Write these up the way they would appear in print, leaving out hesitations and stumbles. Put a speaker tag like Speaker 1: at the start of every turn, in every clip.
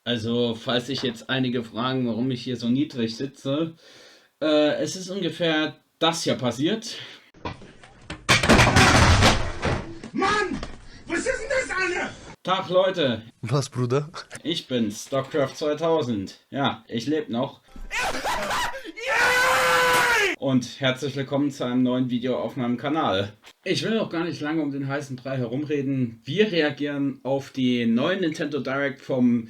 Speaker 1: Also, falls sich jetzt einige fragen, warum ich hier so niedrig sitze, es ist ungefähr das hier passiert.
Speaker 2: Mann! Was ist denn das alle?
Speaker 1: Tag Leute,
Speaker 3: Was, Bruder?
Speaker 1: ich bin's, DocCrafts 2000. Ja, ich lebe noch. Und herzlich willkommen zu einem neuen Video auf meinem Kanal. Ich will auch gar nicht lange um den heißen Brei herumreden. Wir reagieren auf die neue Nintendo Direct vom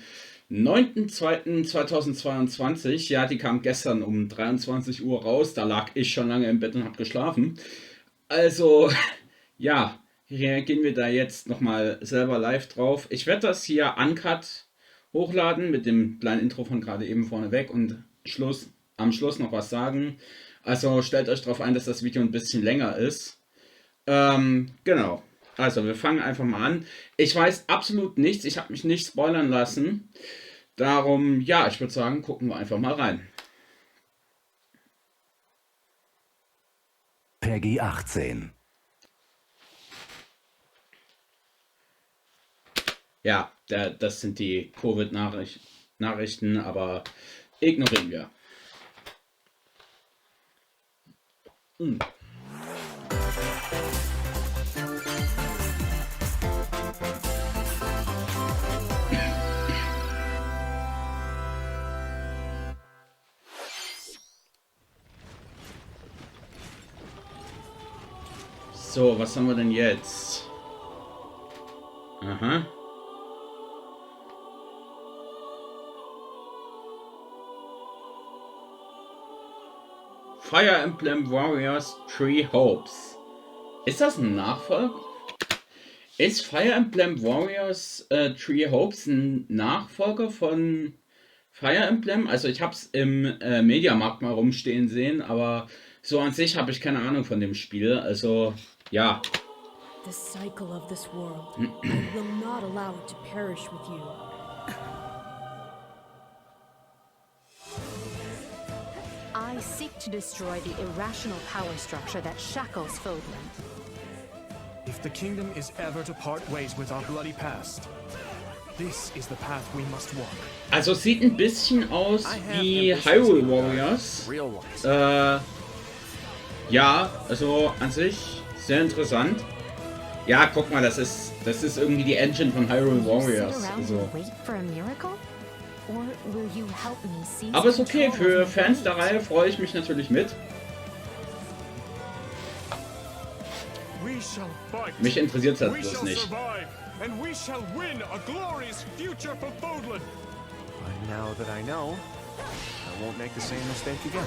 Speaker 1: 9.2.2022. Ja, die kam gestern um 23 Uhr raus. Da lag ich schon lange im Bett und habe geschlafen. Also, ja, reagieren wir da jetzt nochmal selber live drauf. Ich werde das hier uncut hochladen mit dem kleinen Intro von gerade eben vorneweg und am Schluss noch was sagen. Also stellt euch darauf ein, dass das Video ein bisschen länger ist. Genau. Also wir fangen einfach mal an. Ich weiß absolut nichts. Ich habe mich nicht spoilern lassen. Darum, ja, ich würde sagen, gucken wir einfach mal rein.
Speaker 4: Peggy 18.
Speaker 1: Ja, das sind die Covid-Nachrichten, aber ignorieren wir. So, was haben wir denn jetzt? Aha. Fire Emblem Warriors Three Hopes. Ist das ein Nachfolger? Ist Fire Emblem Warriors Three Hopes ein Nachfolger von Fire Emblem? Also ich habe es im Mediamarkt mal rumstehen sehen, aber so an sich habe ich keine Ahnung von dem Spiel. Also ja.
Speaker 5: The cycle of this world. I will not allow it to perish with you.
Speaker 6: I seek to destroy the irrational power structure that shackles Photon.
Speaker 7: If the kingdom is ever to part ways with our bloody past, this is the path we must walk.
Speaker 1: Also sieht ein bisschen aus wie Hyrule Warriors. Ja, also an sich sehr interessant. Ja, guck mal, das ist irgendwie die Engine von Hyrule Warriors. Also. Aber ist okay, für Fans der Reihe freue ich mich natürlich mit. Mich interessiert das bloß nicht.
Speaker 7: Now that I know, I won't make the same mistake again.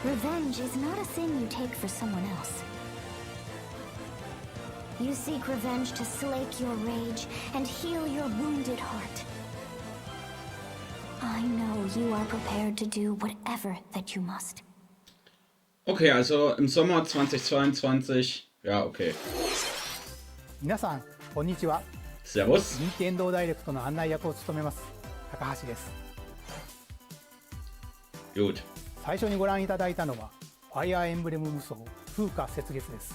Speaker 8: Revenge is not a thing you take for someone else. You seek revenge to slake your rage and heal your wounded heart. I know you are prepared to do whatever that you must.
Speaker 1: Okay, also im Sommer 2022. Ja, okay.
Speaker 9: 皆さん、こんにちは。
Speaker 1: Servus.
Speaker 9: 任天堂ダイレクトの案内役を務めます高橋です。
Speaker 1: Gut.
Speaker 9: 最初にご覧いただいたのはファイアーエンブレム無双風化雪月です。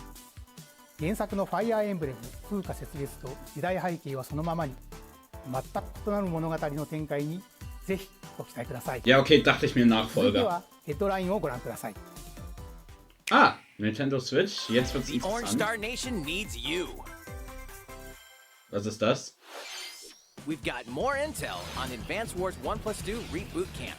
Speaker 9: 原作のファイアーエンブレム風化雪月と時代背景はそのままに全く異なる物語の展開にぜひご期待ください。
Speaker 1: Ja, okay, dachte ich mir
Speaker 9: 続いて
Speaker 1: Nachfolger.
Speaker 9: はヘッドラインをご覧ください。
Speaker 1: Ah, Nintendo Switch. Jetzt wird's
Speaker 10: The Orange Star
Speaker 1: interessant.
Speaker 10: Nation needs you.
Speaker 1: Was ist das?
Speaker 10: We've got more intel on Advance Wars 1+2 Reboot Camp.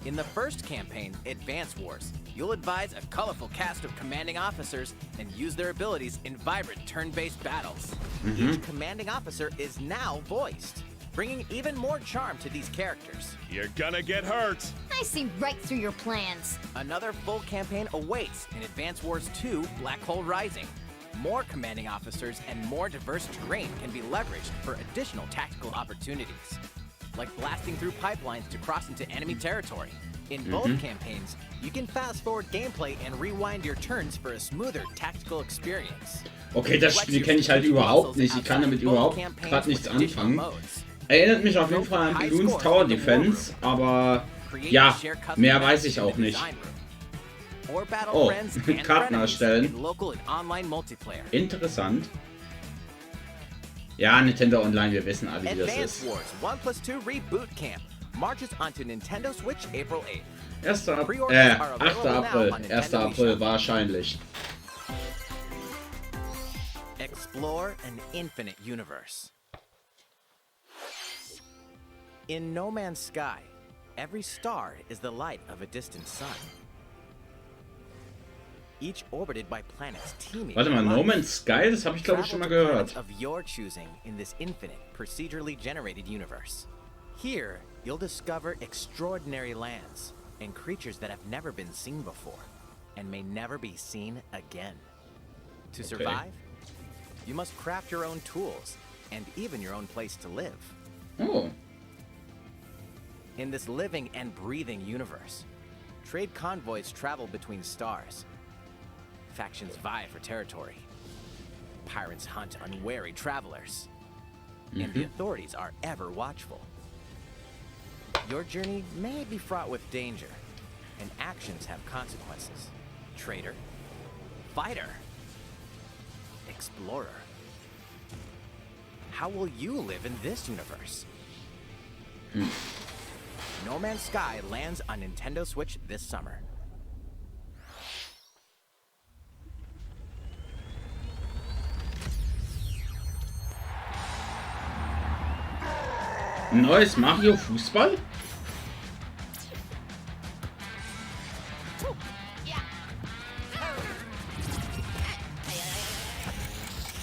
Speaker 10: In the first campaign, Advance Wars, you'll advise a colorful cast of commanding officers and use their abilities in vibrant turn-based battles. Each commanding officer is now voiced, bringing even more charm to these characters.
Speaker 2: You're gonna get hurt.
Speaker 8: I see right through your plans.
Speaker 10: Another full campaign awaits in Advance Wars 2 Black Hole Rising. More commanding officers and more diverse terrain can be leveraged for additional tactical opportunities, like blasting through pipelines to cross into enemy territory. In both campaigns, you can fast forward gameplay and rewind your turns for a smoother tactical experience.
Speaker 1: Okay, das Spiel kenne ich halt überhaupt nicht. Ich kann damit überhaupt gerade nichts anfangen. Erinnert mich auf jeden Fall an Bloons Tower Defense, aber ja, mehr weiß ich auch nicht.
Speaker 10: or battle
Speaker 1: Oh,
Speaker 10: friends and
Speaker 1: Karten
Speaker 10: frenemies
Speaker 1: erstellen.
Speaker 10: in local and online multiplayer.
Speaker 1: Interessant. Ja, Nintendo Online, wir wissen alle, wie das
Speaker 10: Advance
Speaker 1: ist.
Speaker 10: Wars 1+2 Reboot Camp marches onto Nintendo Switch April 8th.
Speaker 1: 8. April. 1. April wahrscheinlich.
Speaker 10: Explore an infinite universe. In No Man's Sky, every star is the light of a distant sun. Each orbited by planets teeming.
Speaker 1: Warte mal,
Speaker 10: with
Speaker 1: No
Speaker 10: life.
Speaker 1: Man's Sky, das habe ich glaube ich schon mal gehört.
Speaker 10: Of your choosing in this infinite, procedurally generated universe. Here, you'll discover extraordinary lands and creatures that have never been seen before and may never be seen again. To survive, you must craft your own tools and even your own place to live.
Speaker 1: Oh.
Speaker 10: In this living and breathing universe, trade convoys travel between stars. Factions vie for territory. Pirates hunt unwary travelers. And the authorities are ever watchful. Your journey may be fraught with danger, and actions have consequences. Trader, fighter, explorer. How will you live in this universe? No Man's Sky lands on Nintendo Switch this summer.
Speaker 1: Neues Mario Fußball?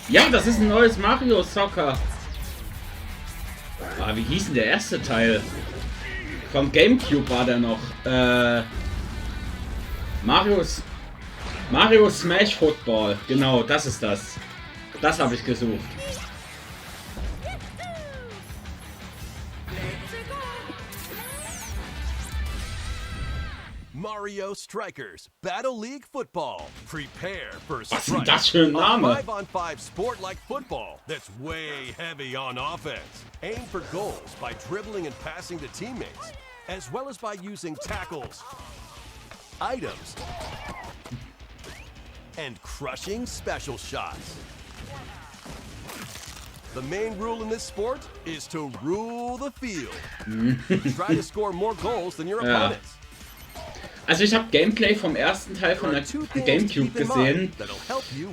Speaker 1: Ja, das ist ein neues Mario Soccer. Ah, wie hieß denn der erste Teil? Vom GameCube war der noch. Mario Smash Football. Genau, das ist das. Das habe ich gesucht.
Speaker 3: Mario Strikers Battle League Football. Prepare for
Speaker 1: Was ist denn
Speaker 3: strike.
Speaker 1: das für ein
Speaker 3: A
Speaker 1: Name?
Speaker 3: 5-on-5 sport like football that's way heavy on offense. Aim for goals by dribbling and passing to teammates, as well as by using tackles, items, and crushing special shots. The main rule in this sport is to rule the field. Try to score more goals than your opponents.
Speaker 1: Also ich habe Gameplay vom ersten Teil von der Gamecube gesehen.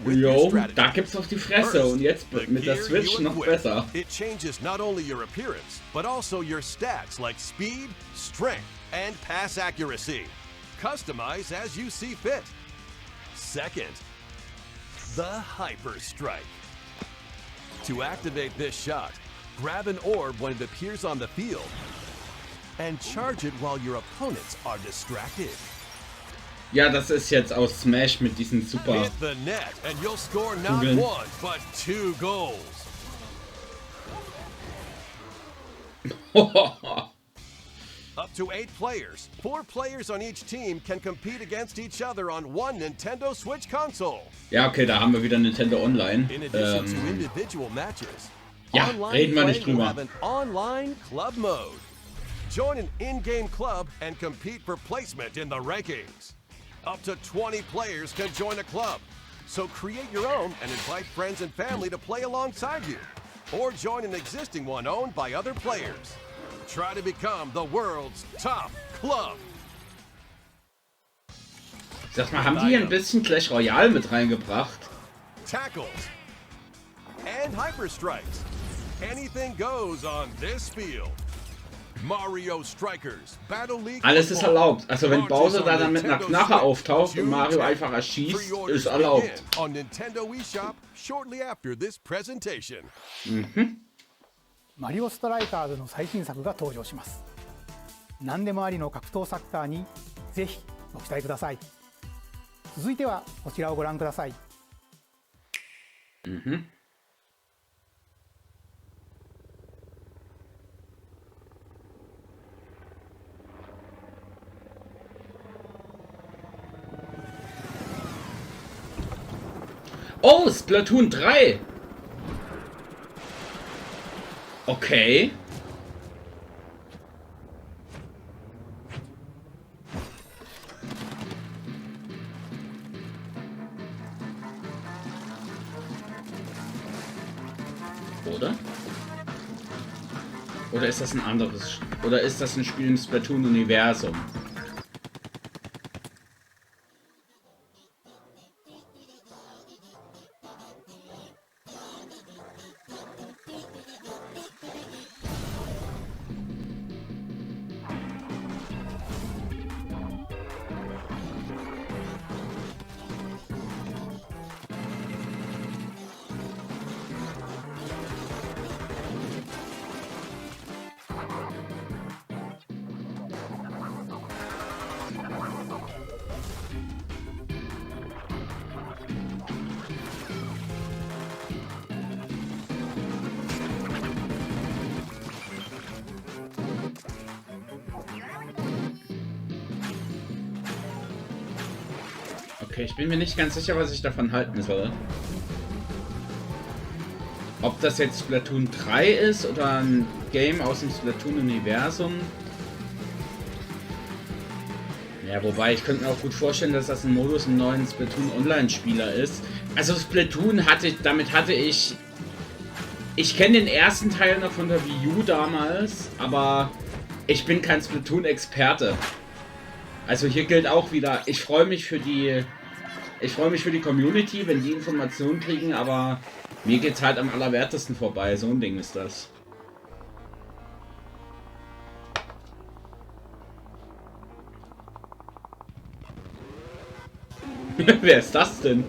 Speaker 1: Jo, da gibt's auf die Fresse und jetzt mit der Switch noch besser.
Speaker 3: It changes not only your appearance, but also your stats like speed, strength, and pass accuracy. Customize as you see fit. Second, the Hyper Strike. To activate this shot, grab an orb when it appears on the field and charge it while your opponents are distracted.
Speaker 1: Ja, das ist jetzt aus Smash mit diesen super
Speaker 3: Hit the net and you'll score not
Speaker 1: Kugeln.
Speaker 3: one, but 2 goals. Up to 8 players. 4 players on each team can compete against each other on one Nintendo Switch console.
Speaker 1: Ja, okay, da haben wir wieder Nintendo Online.
Speaker 3: In addition to individual matches,
Speaker 1: Ja,
Speaker 3: online
Speaker 1: reden wir
Speaker 3: play
Speaker 1: nicht
Speaker 3: will
Speaker 1: drüber.
Speaker 3: have an online club mode. Join an in-game club and compete for placement in the rankings. Up to 20 players can join a club. So create your own and invite friends and family to play alongside you. Or join an existing one owned by other players. Try to become the world's top club.
Speaker 1: Sag mal, haben die hier ein bisschen Clash Royale mit reingebracht?
Speaker 3: Tackles and hyper strikes. Anything goes on this field. Mario Strikers Battle League.
Speaker 1: Alles ist
Speaker 3: Football
Speaker 1: erlaubt. Also wenn Bowser
Speaker 3: launches
Speaker 1: da
Speaker 3: on
Speaker 1: dann mit einer
Speaker 3: Nintendo
Speaker 1: Knarre
Speaker 3: Switch
Speaker 1: auftaucht und Mario
Speaker 3: June
Speaker 1: einfach
Speaker 3: 10th.
Speaker 1: erschießt,
Speaker 3: Pre-orders
Speaker 1: ist erlaubt.
Speaker 3: begin on Nintendo eShop shortly after this presentation.
Speaker 9: マリオストライカーズの最新作が登場します。何でもありの格闘サッカーにぜひご期待ください。続いてはこちらをご覧ください。
Speaker 1: Oh, Splatoon 3! Okay. Oder? Oder ist das ein anderes... Oder ist das ein Spiel im Splatoon-Universum? Okay, ich bin mir nicht ganz sicher, was ich davon halten soll. Ob das jetzt Splatoon 3 ist oder ein Game aus dem Splatoon-Universum. Ja, wobei, ich könnte mir auch gut vorstellen, dass das ein Modus im neuen Splatoon-Online-Spieler ist. Also Splatoon damit hatte ich... Ich kenne den ersten Teil noch von der Wii U damals, aber ich bin kein Splatoon-Experte. Also hier gilt auch wieder, ich freue mich für die Community, wenn die Informationen kriegen, aber mir geht's halt am allerwertesten vorbei. So ein Ding ist das. Wer ist das denn?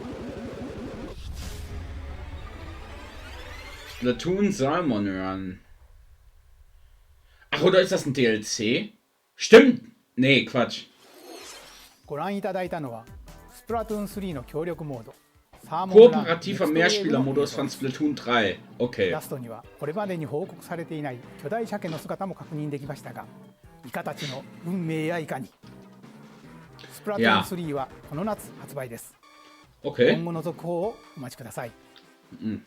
Speaker 1: Splatoon Salmon Run. Ach, oder ist das ein DLC? Stimmt! Nee, Quatsch.
Speaker 9: ご覧いただいたのはスプラトゥーン3の協力モード
Speaker 1: Kooperativer Mehrspielermodus von Splatoon 3. Okay.
Speaker 9: ラストにはこれまでに報告されていない巨大鮭の姿も確認できましたがイカたちの運命やいかにスプラトゥーン3はこの夏発売です。
Speaker 1: Okay.
Speaker 9: 今後の続報をお待ちください。引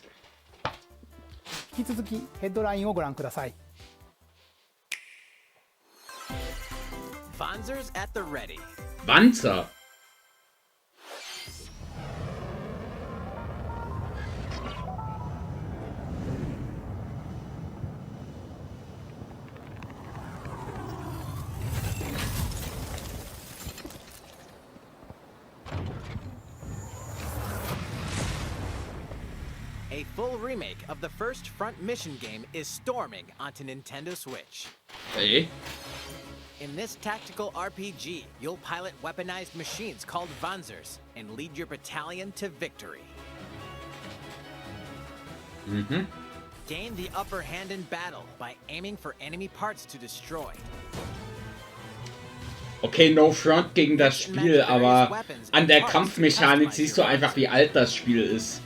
Speaker 9: き続きヘッドラインをご覧ください。
Speaker 10: Vanzers at the ready.
Speaker 1: Wanzer.
Speaker 10: A full remake of the first Front Mission game is storming onto Nintendo Switch.
Speaker 1: Hey.
Speaker 10: In this tactical RPG, you'll pilot weaponized machines called Vanzers and lead your battalion to victory. Gain the upper hand in battle by aiming for enemy parts to destroy.
Speaker 1: Okay, no front gegen das Spiel, aber an der Kampfmechanik siehst du einfach, wie alt das Spiel ist.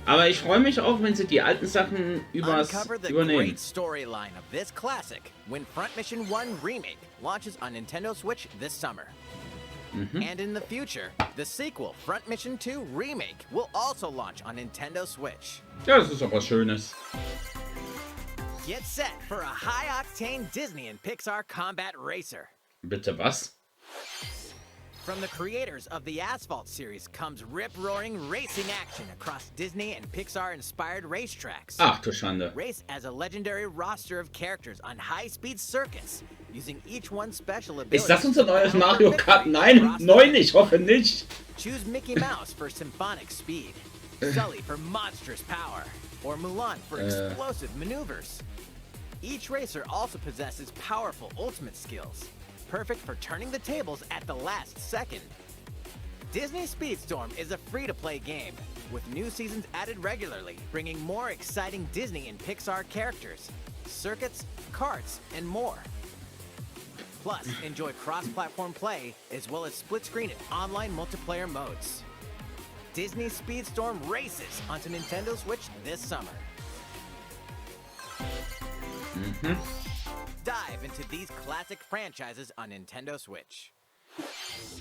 Speaker 1: Aber ich freue mich auch, wenn sie die alten Sachen übernehmen.
Speaker 10: Storyline of this classic when Front Mission 1 Remake launches on Nintendo Switch this summer. And in the future, the sequel Front Mission 2 Remake will also launch on Nintendo Switch.
Speaker 1: Ja, das ist doch was Schönes.
Speaker 10: Get set for a high-octane Disney and Pixar combat racer.
Speaker 1: Bitte was?
Speaker 10: From the creators of the Asphalt series comes rip-roaring racing action across Disney and Pixar-inspired racetracks.
Speaker 1: Ach du Schande.
Speaker 10: Race as a legendary roster of characters on high-speed circuits, using each one's special abilities.
Speaker 1: Ist das unser neues Mario Kart? Nein, neu nicht, hoffe nicht.
Speaker 10: Choose Mickey Mouse for symphonic speed, Sully for monstrous power, or Mulan for explosive maneuvers. Each racer also possesses powerful ultimate skills, perfect for turning the tables at the last second. Disney Speedstorm is a free-to-play game, with new seasons added regularly, bringing more exciting Disney and Pixar characters, circuits, karts, and more. Plus, enjoy cross-platform play, as well as split-screen and online multiplayer modes. Disney Speedstorm races onto Nintendo Switch this summer. Dive into these classic franchises on Nintendo Switch.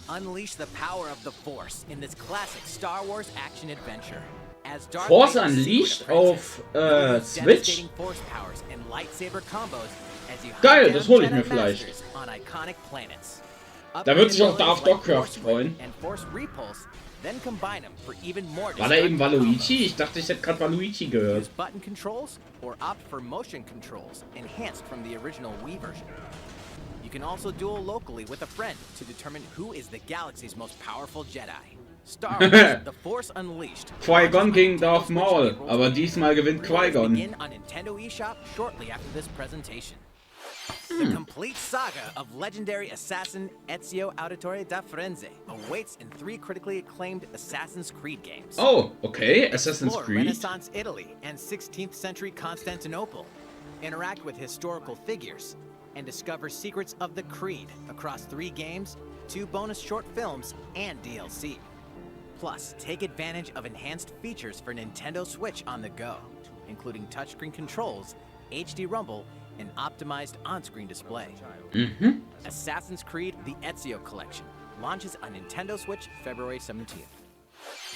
Speaker 10: Unleash the power of the Force in this classic Star Wars action adventure. As Darth
Speaker 1: Force
Speaker 10: Vader
Speaker 1: Unleashed
Speaker 10: secret
Speaker 1: auf
Speaker 10: apprentice,
Speaker 1: Switch?
Speaker 10: devastating force powers and lightsaber combos as you
Speaker 1: Geil,
Speaker 10: hunt
Speaker 1: das
Speaker 10: down
Speaker 1: hol ich mir
Speaker 10: Jedi
Speaker 1: vielleicht.
Speaker 10: masters on iconic planets.
Speaker 1: Da wird sich auch
Speaker 10: Upgraded
Speaker 1: DaVinci
Speaker 10: abilities like
Speaker 1: DocCrafts
Speaker 10: Force
Speaker 1: freuen.
Speaker 10: and Force Repulse then combine them for even more.
Speaker 1: War da eben Waluigi? Ich dachte, ich hätte gerade Waluigi gehört.
Speaker 10: Use button controls or opt for motion controls, enhanced from the original Wii version. You can also duel locally with a friend to determine who is the galaxy's most powerful Jedi. Star Wars: The Force Unleashed.
Speaker 1: Qui-Gon gegen Darth Maul, aber diesmal gewinnt Qui-Gon.
Speaker 10: Begin on Nintendo eShop shortly after this presentation. The complete saga of legendary assassin Ezio Auditore da Firenze awaits in 3 critically acclaimed Assassin's Creed games.
Speaker 1: Oh, okay, Assassin's
Speaker 10: Explore
Speaker 1: Creed.
Speaker 10: Renaissance Italy and 16th century Constantinople. Interact with historical figures and discover secrets of the Creed across 3 games, 2 bonus short films, and DLC. Plus, take advantage of enhanced features for Nintendo Switch on the go, including touchscreen controls, HD Rumble, and optimized on-screen display. Assassin's Creed: The Ezio Collection launches on Nintendo Switch February 17th.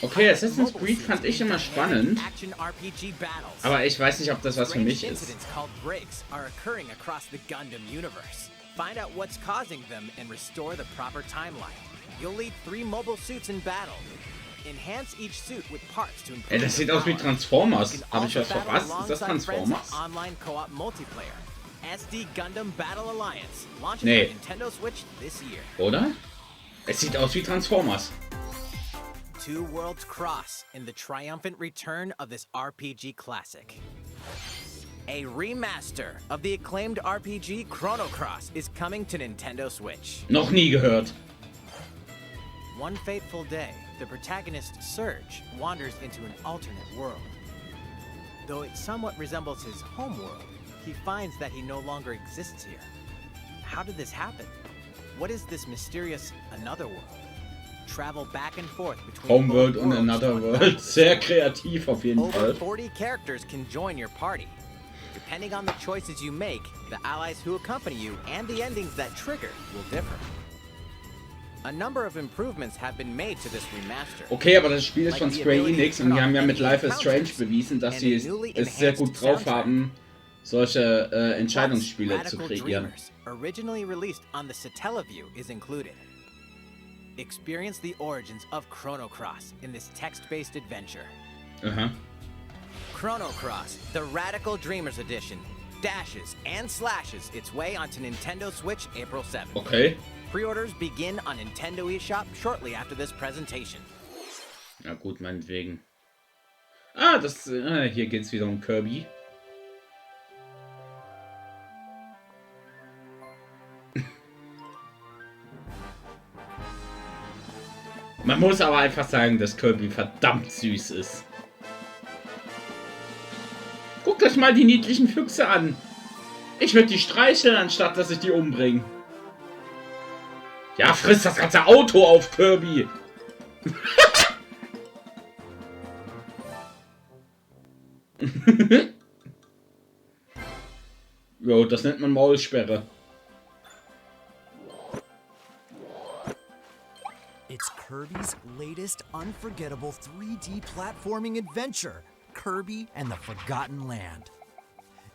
Speaker 1: Okay, Assassin's Creed fand ich immer spannend,
Speaker 10: Action RPG battles.
Speaker 1: aber ich weiß nicht, ob das was für mich
Speaker 10: Strange
Speaker 1: ist.
Speaker 10: incidents called breaks are occurring across the Gundam universe. Find out what's causing them and restore the proper timeline. You'll lead 3 mobile suits in battle. Enhance each suit with parts to improve.
Speaker 1: Ey, das sieht aus wie Transformers. Habe ich was verpasst? Ist das Transformers?
Speaker 10: Online co-op multiplayer. SD Gundam Battle Alliance launches
Speaker 1: Nee.
Speaker 10: on Nintendo Switch this year.
Speaker 1: Oder? Es sieht aus wie Transformers.
Speaker 10: 2 worlds cross in the triumphant return of this RPG classic. A remaster of the acclaimed RPG Chrono Cross is coming to Nintendo Switch.
Speaker 1: Noch nie gehört.
Speaker 10: One fateful day, the protagonist Surge wanders into an alternate world. Though it somewhat resembles his home world, he finds that he no longer exists here. How did this happen? What is this mysterious another world? Travel back and forth between
Speaker 1: Homeworld
Speaker 10: both
Speaker 1: und
Speaker 10: worlds
Speaker 1: Another
Speaker 10: to unlock
Speaker 1: World.
Speaker 10: the
Speaker 1: Sehr
Speaker 10: story.
Speaker 1: kreativ auf jeden
Speaker 10: Over
Speaker 1: Fall.
Speaker 10: 40 characters can join your party. Depending on the choices you make, the allies who accompany you and the endings that trigger will differ. A number of improvements have been made to this remaster.
Speaker 1: Okay, aber das Spiel ist von Square Enix und die haben ja mit Life is Strange bewiesen, dass sie es sehr gut drauf haben, solche Entscheidungsspiele zu
Speaker 10: Radical
Speaker 1: kreieren.
Speaker 10: Dreamers, originally released on the Satellaview, is included. Experience the origins of Chrono Cross in this text-based adventure.
Speaker 1: Aha.
Speaker 10: Chrono Cross, the Radical Dreamers Edition, dashes and slashes its way onto Nintendo Switch April 7th.
Speaker 1: Okay.
Speaker 10: Pre-orders begin on Nintendo eShop shortly after this presentation.
Speaker 1: Na gut, meinetwegen. Ah, hier geht's wieder um Kirby. Man muss aber einfach sagen, dass Kirby verdammt süß ist. Guckt euch mal die niedlichen Füchse an. Ich würde die streicheln, anstatt dass ich die umbringe. Ja, frisst das ganze Auto auf, Kirby. Jo, das nennt man Maulsperre.
Speaker 4: It's Kirby's latest unforgettable 3D platforming adventure, Kirby and the Forgotten Land.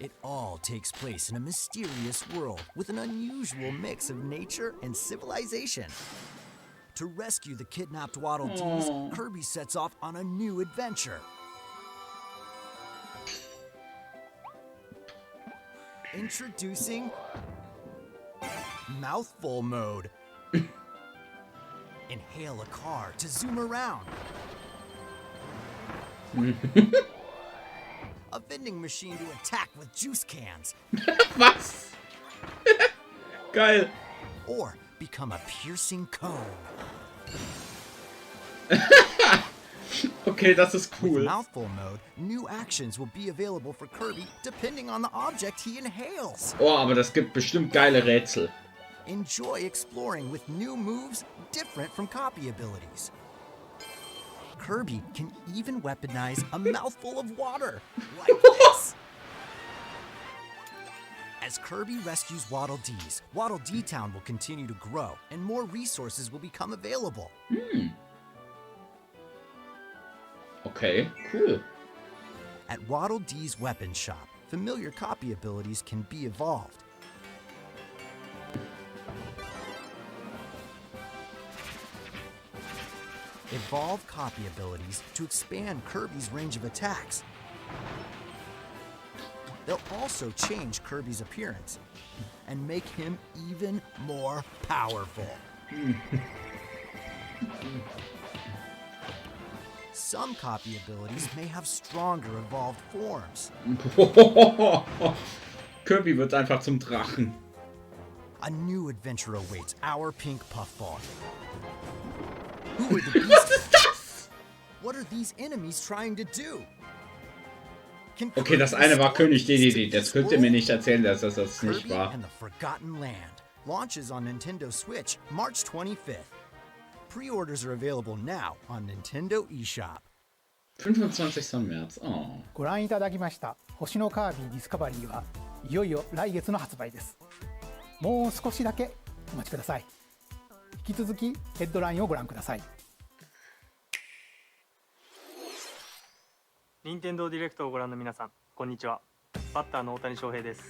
Speaker 4: It all takes place in a mysterious world with an unusual mix of nature and civilization. To rescue the kidnapped Waddle Dees, Kirby sets off on a new adventure. Introducing Mouthful Mode. Inhale a car to zoom around. A vending machine to attack with juice cans.
Speaker 1: Was? Geil.
Speaker 4: Or become a piercing cone.
Speaker 1: Okay, das ist
Speaker 4: With
Speaker 1: cool.
Speaker 4: Mouthful Mode, new actions will be available for Kirby depending on the object he inhales.
Speaker 1: Oh, aber das gibt bestimmt geile Rätsel.
Speaker 4: Enjoy exploring with new moves different from copy abilities. Kirby can even weaponize a mouthful of water, like this. As Kirby rescues Waddle Dees, Waddle Dee Town will continue to grow, and more resources will become available.
Speaker 1: Okay, cool.
Speaker 4: At Waddle Dee's weapon shop, familiar copy abilities can be evolved. evolve copy abilities to expand Kirby's range of attacks. They'll also change Kirby's appearance and make him even more powerful. Some copy abilities may have stronger evolved forms.
Speaker 1: Kirby wird einfach zum Drachen.
Speaker 4: A new adventure awaits our pink puffball. Who are the beasts? What are these enemies trying to do?
Speaker 1: Okay, das eine war König DDD. Das könnt ihr mir nicht erzählen, dass das nicht war.
Speaker 4: And the Forgotten Land launches on Nintendo Switch March 25th. Pre-orders are available now on Nintendo eShop.
Speaker 1: 25. März. Oh.
Speaker 9: ご覧いただきました星のカービィディスカバリーはいよいよ来月の発売です。もう少しだけお待ちください。引き続きヘッドラインをご覧ください。
Speaker 11: 任天堂ディレクトをご覧の皆さん、こんにちは。バッターの大谷翔平です。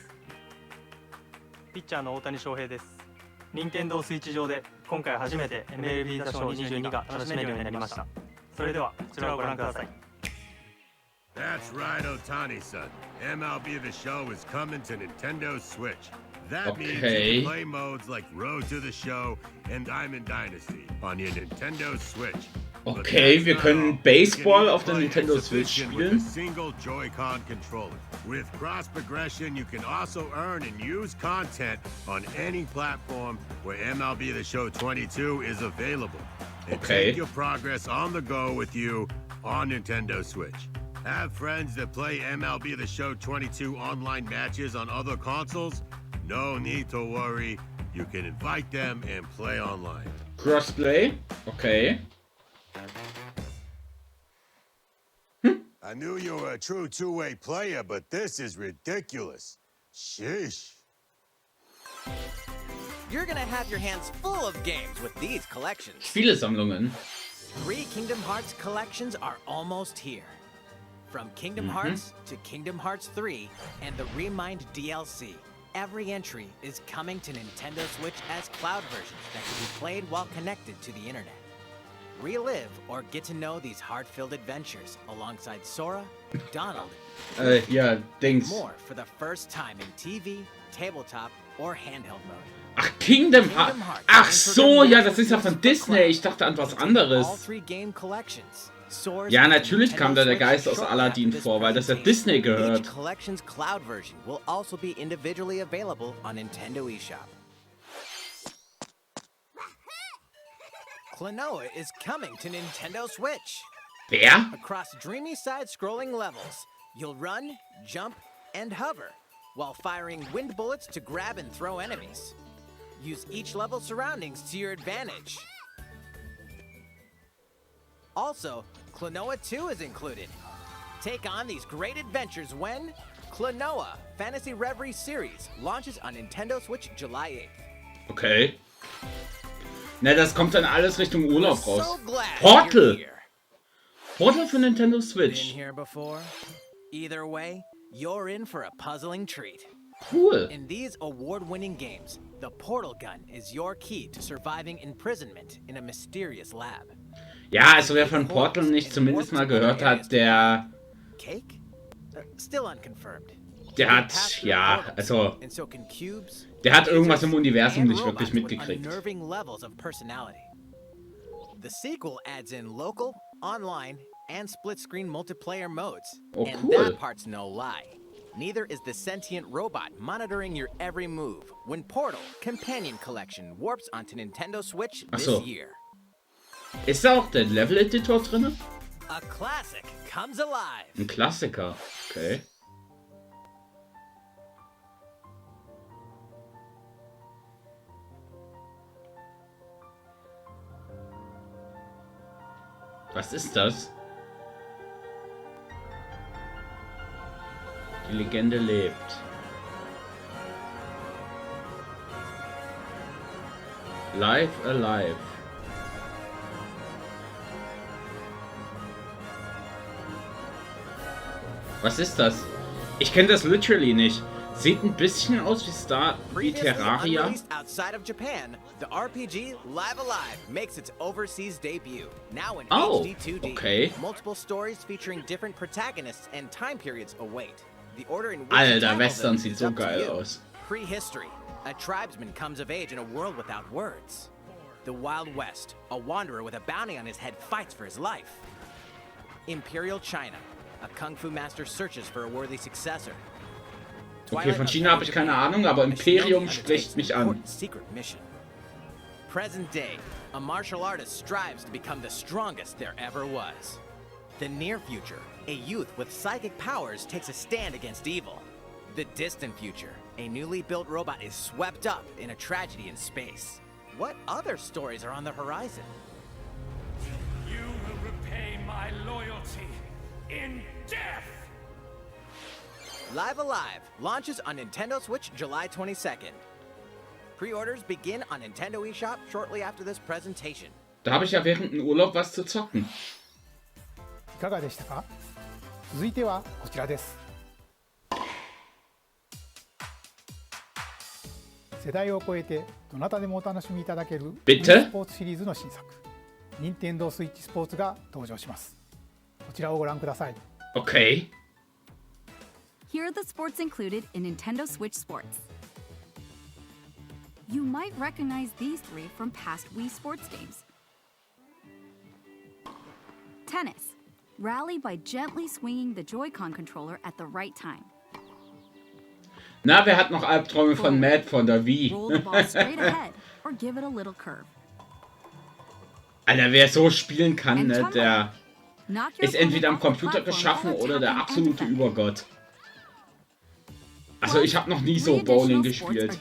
Speaker 11: ピッチャーの大谷翔平です。任天堂スイッチ上で今回初めて MLB 打賞22が楽しめるようになりました。それではこちらをご覧ください。
Speaker 3: That's right, Otani-san. MLB The Show is coming to Nintendo Switch. That means you can play modes like Road to the Show and Diamond Dynasty on your Nintendo Switch.
Speaker 1: Okay, wir können Baseball auf der Nintendo Switch spielen.
Speaker 3: Single Joy-Con controller. With cross progression, you can also earn and use content on any platform where MLB The Show 22 is available. And take your progress on the go with you on Nintendo Switch. Have friends that play MLB The Show 22 online matches on other consoles? No need to worry. You can invite them and play online.
Speaker 1: Crossplay? Okay.
Speaker 3: I knew you were a true two-way player, but this is ridiculous. Sheesh.
Speaker 10: You're gonna have your hands full of games with these collections.
Speaker 1: Spielesammlungen.
Speaker 10: 3 Kingdom Hearts collections are almost here. From Kingdom Hearts to Kingdom Hearts 3 and the Remind DLC. Every entry is coming to Nintendo Switch as cloud versions that can be played while connected to the internet. Relive or get to know these heart-filled adventures alongside Sora, Donald,
Speaker 1: ja, Dings.
Speaker 10: more for the first time in TV, tabletop, or handheld mode.
Speaker 1: Ach, Kingdom Hearts. Ach so, ja, das ist ja von Disney. Ich dachte an was anderes. Ja, natürlich kam da der Geist aus Aladdin vor, weil das ja Disney gehört.
Speaker 10: Collection's cloud version will also be individually available on Nintendo eShop. Klonoa is coming to Nintendo Switch.
Speaker 1: Wer?
Speaker 10: Across dreamy side-scrolling levels, you'll run, jump, and hover, while firing wind bullets to grab and throw enemies. Use each level's surroundings to your advantage. Also, Klonoa 2 is included. Take on these great adventures when Klonoa Fantasy Reverie Series launches on Nintendo Switch July 8th.
Speaker 1: Okay. Na, das kommt dann alles Richtung Urlaub raus. Portal! Portal für Nintendo Switch.
Speaker 10: Been here before? Either way, you're in for a puzzling treat.
Speaker 1: Cool.
Speaker 10: In these award-winning games, the portal gun is your key to surviving imprisonment in a mysterious lab.
Speaker 1: Ja, also wer von Portal nicht zumindest mal gehört hat, der...
Speaker 10: Cake? Still unconfirmed.
Speaker 1: Der hat, ja, also... Der hat irgendwas im Universum nicht wirklich mitgekriegt.
Speaker 10: The sequel adds in local, online, and split-screen multiplayer modes.
Speaker 1: Oh,
Speaker 10: and
Speaker 1: cool.
Speaker 10: that part's no lie. Neither is the sentient robot monitoring your every move when Portal Companion Collection warps onto Nintendo Switch this year.
Speaker 1: Ist da auch der Level-Editor drin?
Speaker 10: A classic comes alive.
Speaker 1: Ein Klassiker, okay. Was ist das? Die Legende lebt. Live Alive. Was ist das? Ich kenne das literally nicht. Sieht ein bisschen aus wie Terraria.
Speaker 10: Unreleased outside of Japan, the RPG Live Alive makes its overseas debut. Now in HD 2D,
Speaker 1: okay.
Speaker 10: multiple stories featuring different protagonists and time periods await. The order in which
Speaker 1: Alter, Western sieht so geil aus.
Speaker 10: Prehistory. A tribesman comes of age in a world without words. The Wild West. A wanderer with a bounty on his head fights for his life. Imperial China. A kung fu master searches for a worthy successor.
Speaker 1: Okay, von China habe ich keine Ahnung, aber Imperium spricht mich an.
Speaker 10: Secret mission. Present day, a martial artist strives to become the strongest there ever was. The near future, a youth with psychic powers takes a stand against evil. The distant future, a newly built robot is swept up in a tragedy in space. What other stories are on the horizon?
Speaker 2: You will repay my loyalty in death!
Speaker 10: Live Alive launches on Nintendo Switch July 22nd. Pre-orders begin on Nintendo eShop shortly after this presentation.
Speaker 1: Da habe ich ja während dem Urlaub was zu zocken.
Speaker 9: いかがでしたか？続いてはこちらです。世代を超えてどなたでもお楽しみいただける
Speaker 1: Bitte?
Speaker 9: スポーツシリーズの新作、任天堂スイッチスポーツが登場します。こちらをご覧ください。
Speaker 1: Okay.
Speaker 12: Here are the sports included in Nintendo Switch Sports. You might recognize these three from past Wii Sports games. Tennis. Rally by gently swinging the Joy-Con controller at the right time.
Speaker 1: Na, wer hat noch Albträume von Matt von der Wii?
Speaker 12: Roll the ball straight ahead or give it a little curve.
Speaker 1: Alter, wer so spielen kann, ne, der ist entweder am Computer geschaffen oder der absolute Übergott. Also ich habe noch nie so Bowling gespielt.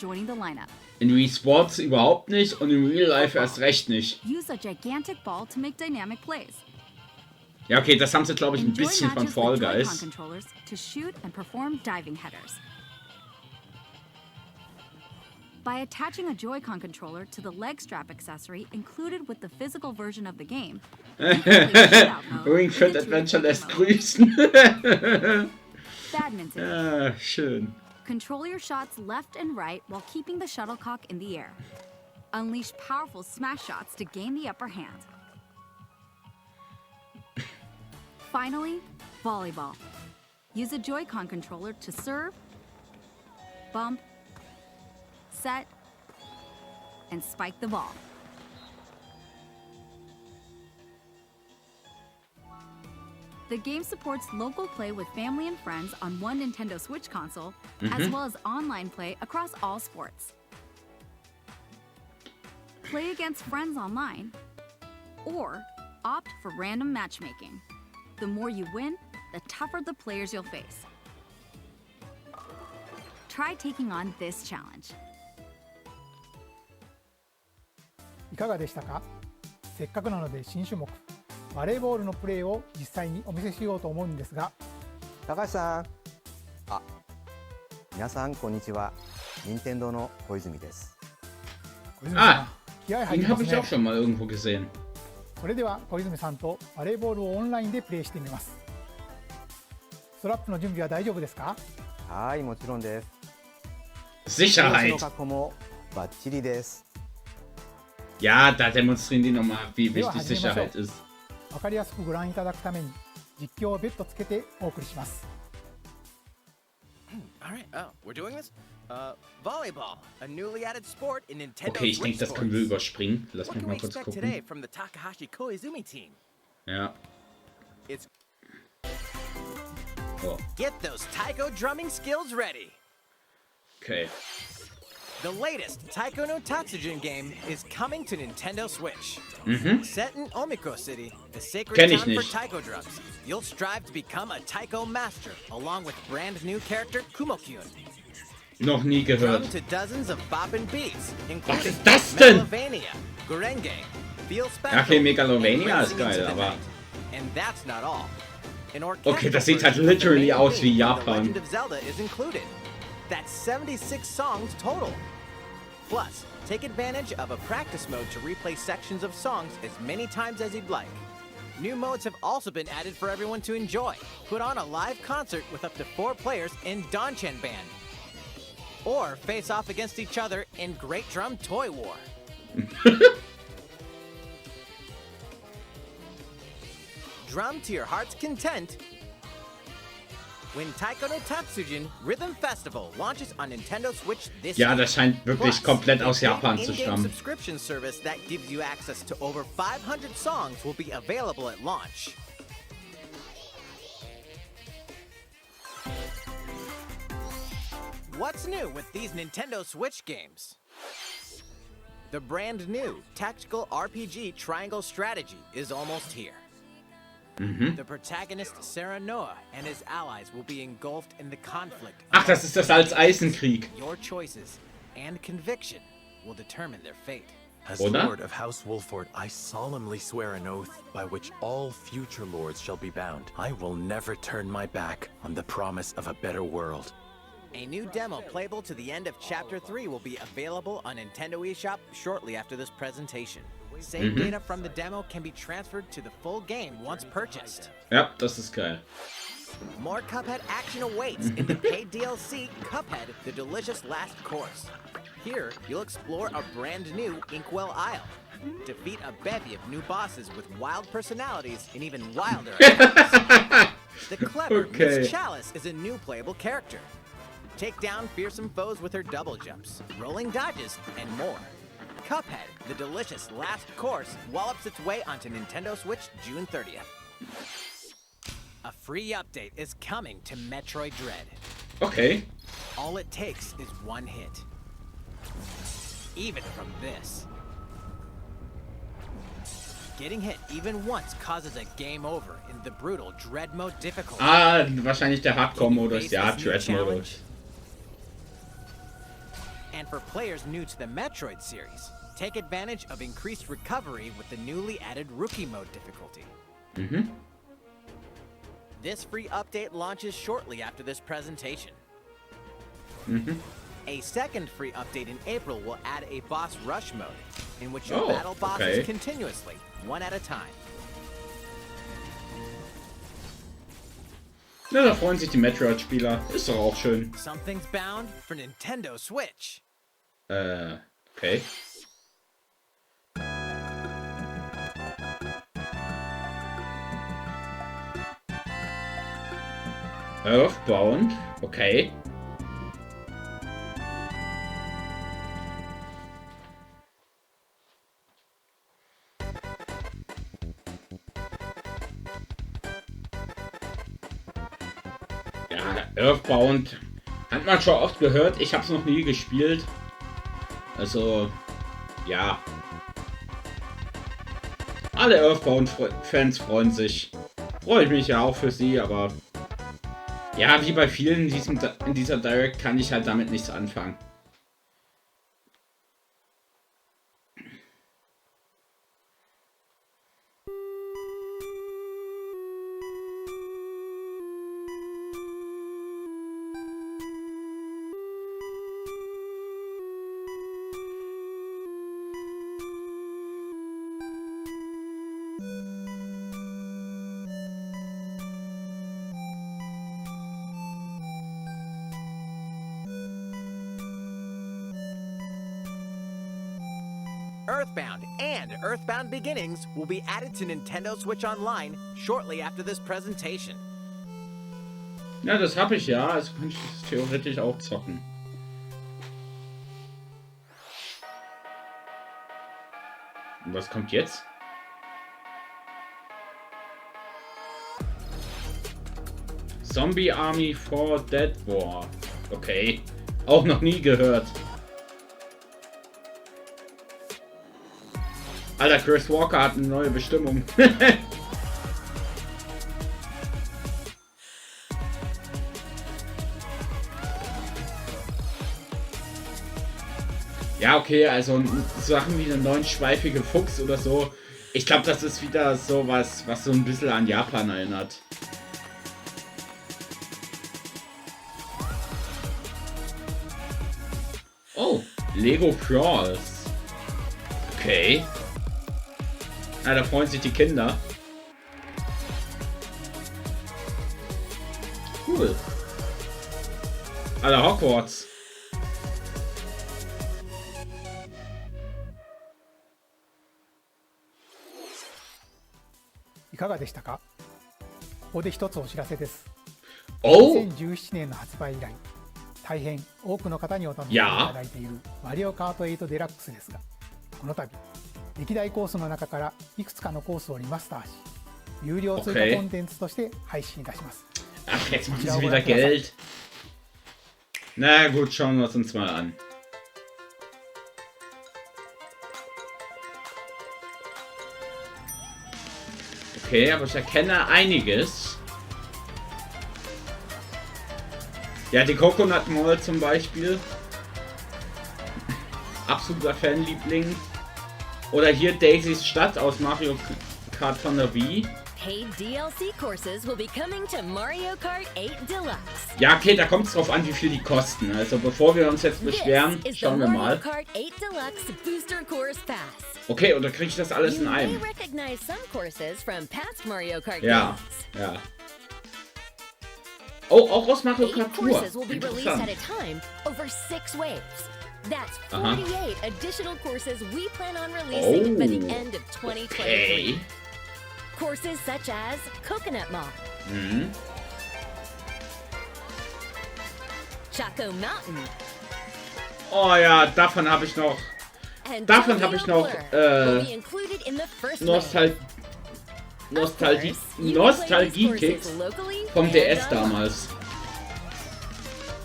Speaker 1: In Wii Sports überhaupt nicht und in Real Life erst recht nicht. Ja, okay, das haben sie, glaube ich, ein bisschen von Fall Guys.
Speaker 12: By attaching a Joy-Con controller to the leg strap accessory included with the physical version of the game,
Speaker 1: Ring Fit Adventure lässt grüßen.
Speaker 12: Badminton.
Speaker 1: Ah, schön.
Speaker 12: Control your shots left and right while keeping the shuttlecock in the air. Unleash powerful smash shots to gain the upper hand. Finally, volleyball. Use a Joy-Con controller to serve, bump, set, and spike the ball. The game supports local play with family and friends on one Nintendo Switch console, as well as online play across all sports. Play against friends online, or opt for random matchmaking. The more you win, the tougher the players you'll face. Try taking on this challenge.
Speaker 9: いかがでしたか？せっかくなので新種目バレーボールのプレーを実際にお見せしようと思うんですが、
Speaker 13: 高橋さん、あ、皆さんこんにちは。任天堂の小泉です。
Speaker 9: 小泉さん、気合入り
Speaker 1: den
Speaker 9: ま
Speaker 1: habe
Speaker 9: す
Speaker 1: ich
Speaker 9: ね。
Speaker 1: auch schon mal irgendwo gesehen.
Speaker 9: それでは小泉さんとバレーボールをオンラインでプレーしてみます。ストラップの準備は大丈夫ですか？
Speaker 13: はい、もちろんです。
Speaker 1: Sicherheit.
Speaker 13: の格好もバッチリです。
Speaker 1: Ja, da demonstrieren die nochmal, wie wichtig Sicherheit ist.
Speaker 9: わかりやすくご覧いただくために実況を別途つけてお送りします。
Speaker 10: Alright, oh, we're doing this? Volleyball, a newly added sport in Nintendo
Speaker 1: Okay, ich denke, das können wir überspringen. Lass
Speaker 10: What
Speaker 1: mich
Speaker 10: can
Speaker 1: mal
Speaker 10: we
Speaker 1: kurz
Speaker 10: expect today
Speaker 1: gucken.
Speaker 10: from the Takahashi Koizumi team?
Speaker 1: Ja.
Speaker 10: It's
Speaker 1: Oh,
Speaker 10: Get those taiko drumming skills ready.
Speaker 1: okay.
Speaker 10: The latest Taiko no Tatsujin game is coming to Nintendo Switch. Set in Omikro City, the sacred
Speaker 1: Kenn ich
Speaker 10: town for
Speaker 1: nicht.
Speaker 10: taiko drums, you'll strive to become a taiko master, along with brand new character Kumo-kyun.
Speaker 1: Noch nie gehört.
Speaker 10: Drum to dozens of boppin' beats,
Speaker 1: Was
Speaker 10: including
Speaker 1: ist das denn?
Speaker 10: Megalovania, Gurenge, Feel Special,
Speaker 1: Ja, okay, Megalovania
Speaker 10: and
Speaker 1: ist
Speaker 10: Racing
Speaker 1: geil,
Speaker 10: into the
Speaker 1: aber...
Speaker 10: Night. And that's not all. An
Speaker 1: Okay, das sieht
Speaker 10: orchestral
Speaker 1: halt
Speaker 10: version of the
Speaker 1: literally
Speaker 10: main
Speaker 1: aus wie
Speaker 10: theme from The
Speaker 1: Japan.
Speaker 10: Legend of Zelda is included. That's 76 songs total. Plus, take advantage of a practice mode to replay sections of songs as many times as you'd like. New modes have also been added for everyone to enjoy. Put on a live concert with up to 4 players in Danchan Band. or face off against each other in Great Drum Toy War. Drum to your heart's content when Taiko no Tatsujin Rhythm Festival launches on Nintendo Switch this
Speaker 1: Ja,
Speaker 10: year.
Speaker 1: das scheint wirklich komplett aus Japan zu
Speaker 10: In-game
Speaker 1: stammen.
Speaker 10: subscription service that gives you access to over 500 songs will be available at launch. What's new with these Nintendo Switch games? The brand new tactical RPG Triangle Strategy is almost here. The protagonist Sarah Noah and his allies will be engulfed in the conflict.
Speaker 1: Ach, das ist das Salz-Eisen-Krieg.
Speaker 10: Your choices and conviction will determine their fate.
Speaker 14: As
Speaker 1: Oder?
Speaker 14: Lord of House Wolford, I solemnly swear an oath by which all future lords shall be bound. I will never turn my back on the promise of a better world.
Speaker 10: A new demo playable to the end of Chapter 3 will be available on Nintendo eShop shortly after this presentation. Save data from the demo can be transferred to the full game once purchased.
Speaker 1: Ja, das ist geil.
Speaker 10: More Cuphead action awaits in the paid DLC Cuphead, The Delicious Last Course. Here, you'll explore a brand new Inkwell Isle. Defeat a bevy of new bosses with wild personalities and even wilder attacks. The clever Miss Chalice is a new playable character. Take down fearsome foes with her double jumps, rolling dodges, and more. Cuphead, The Delicious Last Course, wallops its way onto Nintendo Switch June 30th. A free update is coming to Metroid Dread.
Speaker 1: Okay.
Speaker 10: All it takes is one hit. Even from this. Getting hit even once causes a game over in the brutal Dread Mode difficulty.
Speaker 1: Ah, wahrscheinlich der Hardcore-Modus. Ja, Dread-Modus.
Speaker 10: And for players new to the Metroid series, take advantage of increased recovery with the newly added Rookie Mode difficulty. This free update launches shortly after this presentation. A second free update in April will add a boss rush mode, in which you'll battle bosses continuously, one at a time.
Speaker 1: Na, da freuen sich die Metroid-Spieler. Ist doch auch schön.
Speaker 10: Something's bound for Nintendo Switch.
Speaker 1: Okay. Earthbound. Okay. Ja, Earthbound hat man schon oft gehört. Ich habe es noch nie gespielt. Also, ja. Alle Earthbound-Fans freuen sich. Freue ich mich ja auch für sie, aber ja, wie bei vielen in dieser Direct kann ich halt damit nichts anfangen.
Speaker 10: Earthbound and Earthbound Beginnings will be added to Nintendo Switch Online shortly after this presentation.
Speaker 1: Ja, das habe ich ja, also kann ich das theoretisch auch zocken. Und was kommt jetzt? Zombie Army 4 Dead War. Okay. Auch noch nie gehört. Alter, Chris Walker hat eine neue Bestimmung. Ja, okay, also Sachen wie eine neunschweifige Fuchs oder so. Ich glaube, das ist wieder sowas, was so ein bisschen an Japan erinnert. Oh, Lego Crawls. Okay. Ah, da freuen sich die Kinder. Cool. Alter, Hogwarts.
Speaker 9: かがでしたか？ここで一つお知らせです。
Speaker 1: Oh!
Speaker 9: 2017年の発売以来、大変多くの方にお楽しみいただいているマリオカート8デラックスですが、この度歴代コースの中からいくつかのコースをリマスターし、有料追加コンテンツとして配信いたします。
Speaker 1: Ach, jetzt machen sie wieder Geld. Na gut, schauen wir es uns mal an. Okay, aber ich erkenne einiges. Ja, die Coconut Mall zum Beispiel. Absoluter Fanliebling. Oder hier Daisys Stadt aus Mario Kart von der Wii.
Speaker 15: Paid DLC courses will be coming to Mario Kart 8 Deluxe.
Speaker 1: Ja, okay, da kommt es drauf an, wie viel die kosten. Also bevor wir uns jetzt beschweren, schauen wir mal. Okay, oder kriege ich das alles in einem? Ja, ja. Oh, auch aus Mario Kart Tour. Interessant.
Speaker 15: That's 48 additional courses we plan on releasing by the end of 2023.
Speaker 1: Okay.
Speaker 15: Courses such as Coconut Mall, Chaco Mountain.
Speaker 1: Oh ja, davon habe ich noch. Nostalgie-Kicks vom DS damals.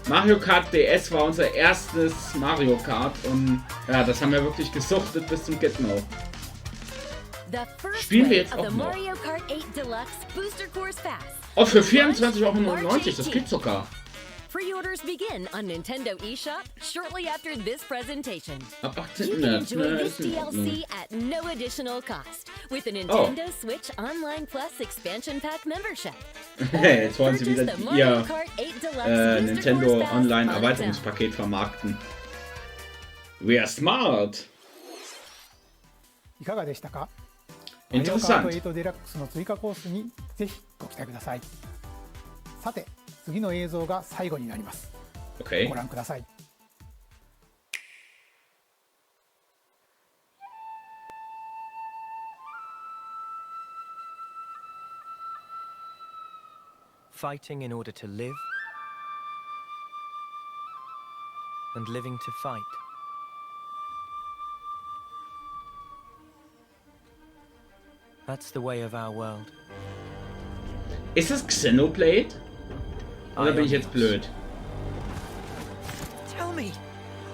Speaker 1: Mario Kart DS war unser erstes Mario Kart und ja, das haben wir wirklich gesuchtet bis zum Get-No. Spielen wir jetzt auch noch. Oh, für 24,99 €, das geht sogar.
Speaker 15: Pre-orders begin on Nintendo eShop shortly after this presentation.
Speaker 1: Ab 18.
Speaker 15: You can enjoy this DLC at no additional cost with a Nintendo Switch Online Plus Expansion Pack membership.
Speaker 1: Jetzt wollen sie wieder ihr Nintendo Online Erweiterungspaket vermarkten. We are smart.
Speaker 9: いかがでしたか？
Speaker 1: Interessant.
Speaker 9: マリオカート8デラックスの追加コースにぜひご期待ください。さて、次の映像が最後になります。
Speaker 1: Okay.
Speaker 9: ご覧ください。
Speaker 4: Fighting in order to live, and living to fight. That's the way of our world.
Speaker 1: Ist es Xenoblade? Oder bin ich jetzt blöd?
Speaker 4: Tell me,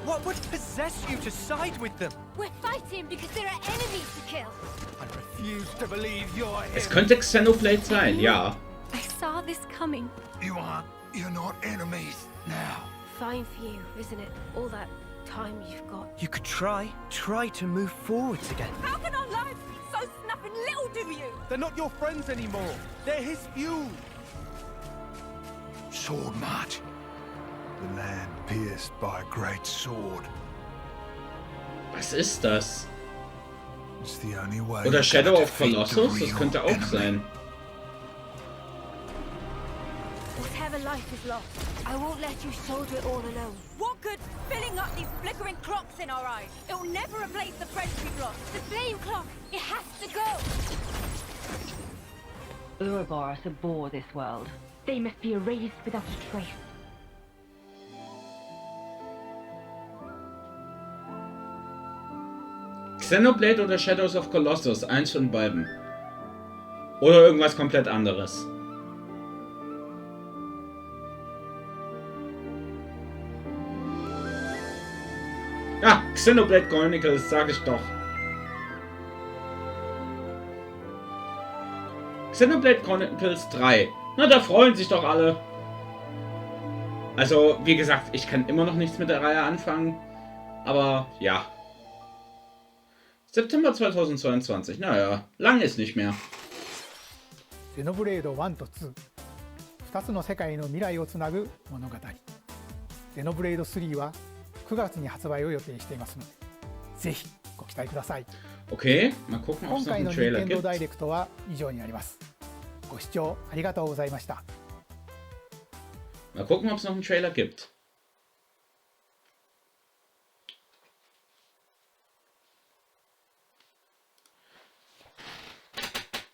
Speaker 4: what would possess you to side with them?
Speaker 16: We're fighting because there are enemies to kill.
Speaker 7: I refuse to believe you're him.
Speaker 1: Es könnte Xenoblade sein, ja.
Speaker 16: I saw this coming.
Speaker 2: You're not enemies now.
Speaker 16: Fine for you, isn't it? All that time you've got.
Speaker 4: You could try to move forwards again.
Speaker 16: How can our lives be so snuffing little to you?
Speaker 7: They're not your friends anymore. They're his few.
Speaker 2: Sword march. The land pierced by a great sword.
Speaker 1: Was ist das?
Speaker 2: It's the only way.
Speaker 1: Oder Shadow of Colossus? Das könnte auch sein.
Speaker 16: Whatever life is lost, I won't let you soldier it all alone. What good filling up these flickering clocks in our eyes? It will never replace the friends we've lost. The flame clock, it has to go.
Speaker 17: Ouroboros abhor this world. They must be erased without a trace.
Speaker 1: Xenoblade oder Shadows of Colossus? Eins von beiden. Oder irgendwas komplett anderes. Ja, Xenoblade Chronicles, sag ich doch. Xenoblade Chronicles 3. Na, da freuen sich doch alle. Also, wie gesagt, ich kann immer noch nichts mit der Reihe anfangen. Aber, ja. September 2022. Naja, lang ist nicht mehr.
Speaker 9: Xenoblade 1と2。2つの世界の未来をつなぐ物語。Xenoblade 3は9月に発売を予定していますので、ぜひご期待ください。
Speaker 1: Okay, mal gucken, ob es noch einen Trailer gibt.
Speaker 9: 今回の Nintendo ダイレクトは以上になります。ご視聴ありがとうございました。
Speaker 1: Mal gucken, ob es noch einen Trailer gibt.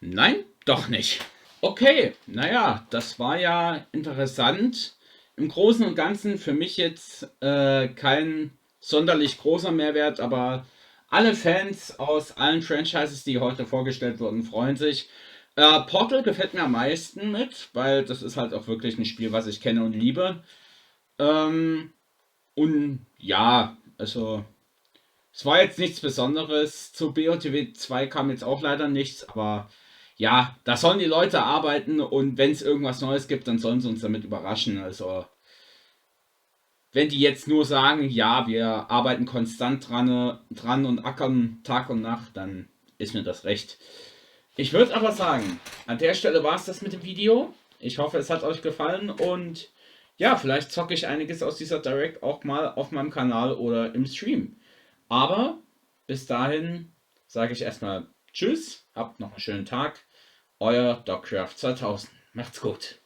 Speaker 1: Nein? doch nicht. Okay, naja, das war ja interessant. Im Großen und Ganzen für mich jetzt kein sonderlich großer Mehrwert, aber alle Fans aus allen Franchises, die heute vorgestellt wurden, freuen sich. Portal gefällt mir am meisten mit, weil das ist halt auch wirklich ein Spiel, was ich kenne und liebe. Und ja, also es war jetzt nichts Besonderes. Zu BOTW 2 kam jetzt auch leider nichts, aber ja, da sollen die Leute arbeiten und wenn es irgendwas Neues gibt, dann sollen sie uns damit überraschen. Also wenn die jetzt nur sagen, ja, wir arbeiten konstant dran und ackern Tag und Nacht, dann ist mir das recht. Ich würde aber sagen, an der Stelle war es das mit dem Video. Ich hoffe, es hat euch gefallen und ja, vielleicht zocke ich einiges aus dieser Direct auch mal auf meinem Kanal oder im Stream. Aber bis dahin sage ich erstmal Tschüss, habt noch einen schönen Tag. Euer DocCrafts 2000. Macht's gut.